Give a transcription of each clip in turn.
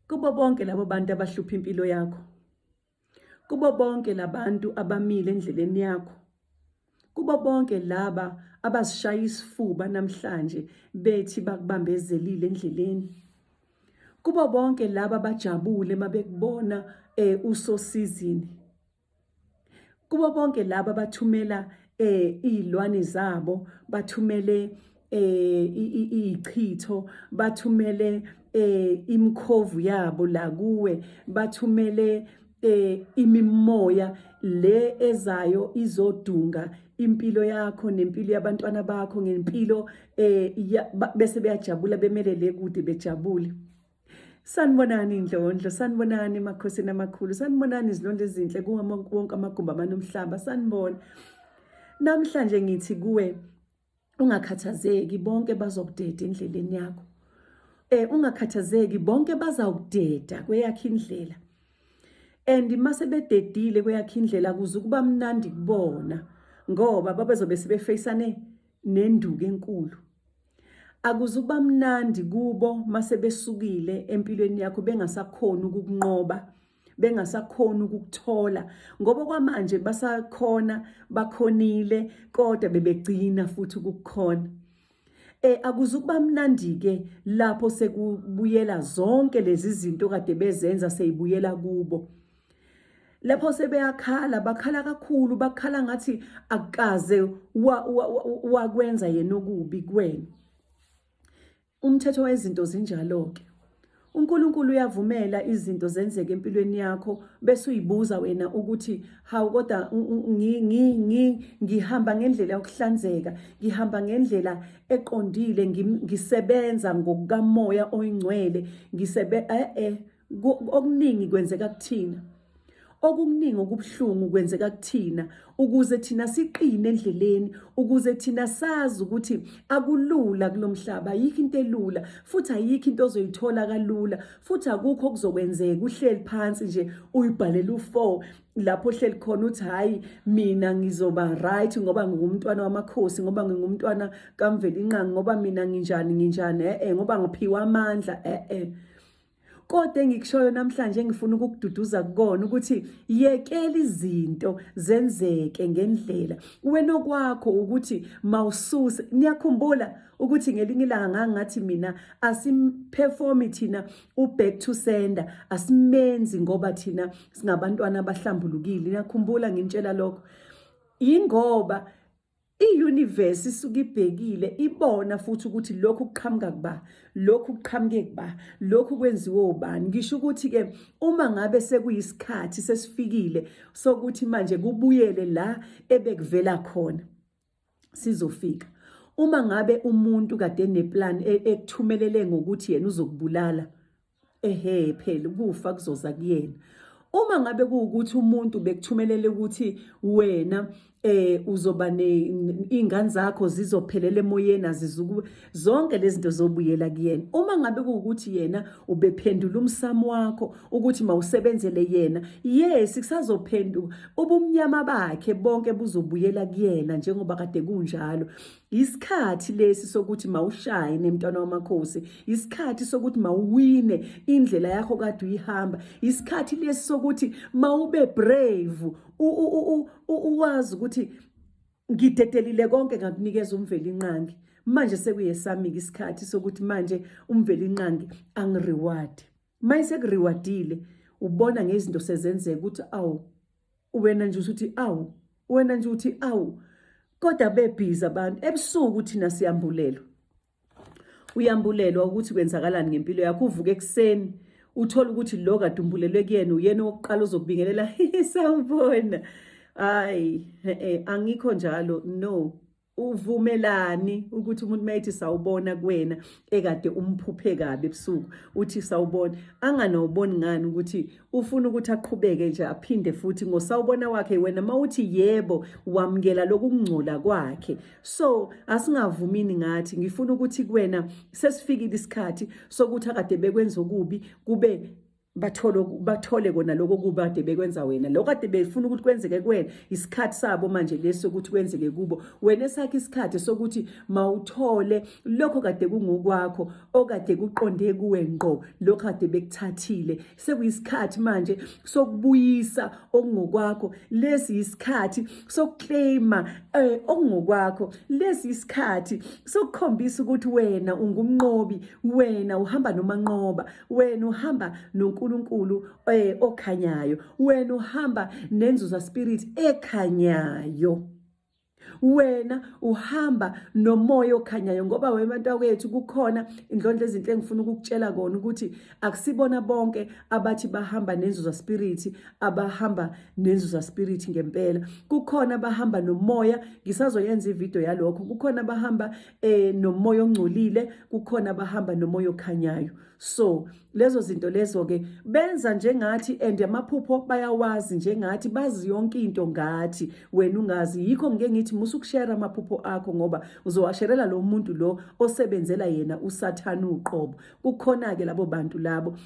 Kubo bonke labo bantu abahlupha impilo yakho, kubo bonke labantu abamile endleleni yakho, kubo bonke laba abazishaya isifuba namhlanje bethi bakubambezelile endleleni, kubo bonke laba bajabule mabekubona usosizini, kubo bonke laba bathumela izilwane zabo, bathumele ichitho, bathumele imkhovu yabo la kuwe, bathumele imimoya le ezayo izodunga impilo yakho nempilo yabantwana bakho, ngempilo bese beyajabula bemelele kude bejabule. Sanibonani indlondlo, sanibonani emakhosini amakhulu, sanibonani izilonda ezinhle wonke amagumbi amanomhlaba, sanibona. Namhlanje ngithi kuwe ungakhathazeki, bonke bazokudeda endleleni yakho. Ungakhathazeki, bonke bazawudeda kweyakho indlela. And mase bededile kweyakho indlela kuze kuba mnandi kubona ngoba babezobe sebefacane nenduku enkulu. Akuze kuba mnandi kubo mase besukile empilweni yakho bengasakhona ukukunqoba, bengasakhona ukukuthola ngoba kwamanje basakhona, bakhonile kodwa bebegcina futhi ukukhona. Akuze kuba mnandi ke lapho sekubuyela zonke lezi zinto kade bezenza seyibuyela kubo. Lapho sebeyakhala, bakhala kakhulu, bakhala ngathi akukaze wakwenza yena okubi kuwena. Umthetho wezinto zinjalo ke. uNkulunkulu uyavumela izinto zenzeke empilweni yakho bese uyibuza wena ukuthi hawu kodwa ngihamba ngendlela yokuhlanzeka, ngihamba ngendlela eqondile, ngisebenza ngokukamoya oyingcwele, okuningi kwenzeka kuthina. Okuningi okubuhlungu kwenzeka kuthina ukuze thina siqine endleleni, ukuze thina sazi ukuthi akulula kulomhlaba, ayikho into elula futhi ayikho into ozoyithola kalula, futhi akukho okuzokwenzeka uhleli phansi nje uyibhalela u4 lapho ohleli khona uthi hayi mina ngizoba right ngoba ngingumntwana wamakhosi, ngoba ngingumntwana kaMvelinqangi, ngoba mina nginjani ngoba ngiphiwa amandla Kodwa engikushoyo namhlanje ngifuna ukukududuza kukona ukuthi yekela izinto zenzeke ngendlela. Wena okwakho ukuthi mawususe, niyakhumbula ukuthi ngelinye ilanga ngathi mina asimperform thina back to sender, asimenzi ngoba thina singabantwana abahlambulukile. Niyakhumbula ngintshela lokho? Ingoba i-universe isuke ibhekile ibona futhi ukuthi lokhu kuqhamuka kuba, lokhu kuqhamuke kuba, lokhu kwenziwe ubani. Ngisho ukuthi ke uma ngabe sekuyisikhathi sesifikile sokuthi manje kubuyele la ebekuvela khona, sizofika. Uma ngabe umuntu kade neplan ekuthumelele ngokuthi yena uzokubulala, phela kufa kuzoza kuyena. Uma ngabe kuwukuthi umuntu bekuthumelele ukuthi wena uzoba ingane zakho zizophelela emoyeni zonke lezi zinto zobuyela kuyena. Uma ngabe kuwukuthi yena ubephendula umsamo wakho ukuthi mawusebenzele yena, yes kusazophenduka ubumnyama bakhe bonke buzobuyela kuyena njengoba kade kunjalo. Isikhathi lesi sokuthi mawushaye nemntwana wamakhosi, isikhathi sokuthi mawuwine indlela yakho kade uyihamba, isikhathi lesi sokuthi mawube brave, uwazi ukuthi ngidedelile konke ngakunikeza uMvelinqangi. Manje sekuyesami isikhathi sokuthi manje uMvelinqangi angireward. Mayise kurewardile ubona ngezinto sezenzeka ukuthi wena nje uthi wena nje uthi kodwa bebhizi abantu ebusuku thina siyambulelwa. Uyambulelwa ukuthi kwenzakalani ngempilo yakho, uvuke ekseni uthola ukuthi lo kade umbulelwe kuyena uyena oqala uzokubingelela sawubona. Angikho njalo, no. Uvumelani ukuthi umuntu mayithi sawubona kuwena ekade umphuphe kabi ebusuku uthi sawubona, anganawuboni ngani ukuthi ufuna ukuthi aqhubeke nje aphinde futhi ngosawubona wakhe wena mawuthi yebo wamukela lokungcola kwakhe. So asingavumini ngathi, ngifuna ukuthi kuwena sesifikile isikhathi sokuthi akade bekwenza okubi kube bathole kona lokho kubade bekwenza wena lokho kade befuna ukuthi kwenzeke kuwena isikhathi sabo manje leso ukuthi kwenzeke kubo wena esakhe isikhathi sokuthi mawuthole lokho kade kungokwakho okade kuqonde kuwe ngqo lokho kade bekuthathile sekuyisikhathi manje sokubuyisa okungokwakho lesi isikhathi sokuclaima okungokwakho lesi isikhathi sokukhombisa ukuthi wena ungumnqobi wena uhamba nomanqoba wena uhamba noNkulunkulu okhanyayo wena uhamba nenzuza spirit ekhanyayo wena uhamba nomoya okhanyayo ngoba webantu akwethu kukhona indlondlo ezinhle engifuna ukukutshela kona ukuthi akusibona bonke abathi bahamba nenzuza spirit abahamba nenzuza spirit ngempela kukhona abahamba nomoya ngisazoyenza ivideo yalokho kukhona abahamba nomoya ongcolile kukhona abahamba nomoya okhanyayo so lezo zinto lezo ke benza njengathi and amaphupho bayawazi njengathi bazi yonke into ngathi wena ungazi yikho ngeke ngithi musukushare amaphupho akho ngoba uzowasherela lo muntu lo osebenzela yena uSathane uqobo kukhona ke labo bantu labo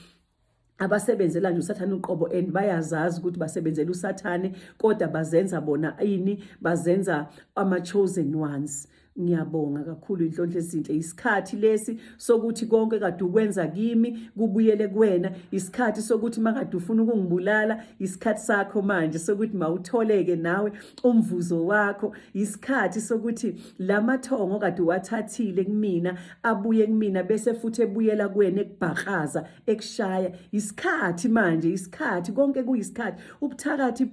abasebenzela nje uSathane uqobo and bayazazi ukuthi basebenzela uSathane kodwa bazenza bona ini bazenza ama-chosen ones ngiyabonga kakhulu indlondlo ezinhle isikhathi lesi sokuthi konke kade ukwenza kimi kubuyele kuwena isikhathi sokuthi makade ufuna ukungibulala isikhathi sakho manje sokuthi mawutholeke nawe umvuzo wakho isikhathi sokuthi lamathongo kade wathathile kumina abuye kumina bese futhi ebuyela kuwena ekubhakaza ekushaya isikhathi manje isikhathi konke kuyisikhathi ubuthakathi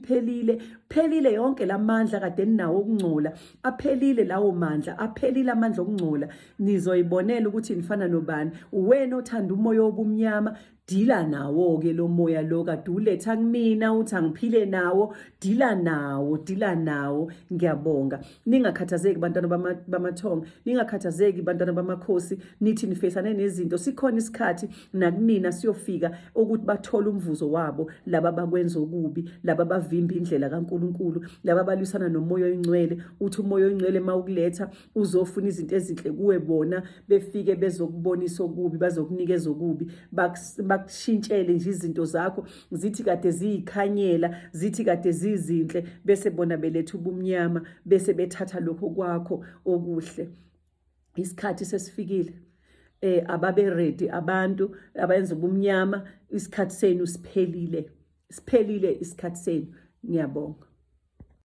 phelile yonke lamandla kade ninawo okungcola aphelile lawo mandla aphelile amandla okungcola nizoyibonela ukuthi nifana nobani uwena othanda umoya obumnyama dila nawo ke lo moya lo kade uletha kumina uthi angiphile nawo dila nawo ngiyabonga ningakhathazeki bantwana bamathongo ningakhathazeki bantwana bamakhosi nithi nifesane nezinto sikhona isikhathi nakunina siyofika ukuthi bathole umvuzo wabo laba bakwenza okubi laba bavimba indlela kaNkuluNkulu laba balwisana nomoya oyingcwele uthi umoya oyingcwele mawukuletha uzofuna izinto ezinhle kuwe bona befike bezokubonisa okubi bazokunikeza okubi bakushintshele nje izinto zakho zithi kade ziyikhanyela zithi kade zizinhle bese bona beletha ubumnyama bese bethatha lokho kwakho okuhle isikhathi sesifikile ababe ready abantu abenza ubumnyama isikhathi senu siphelile isikhathi senu ngiyabonga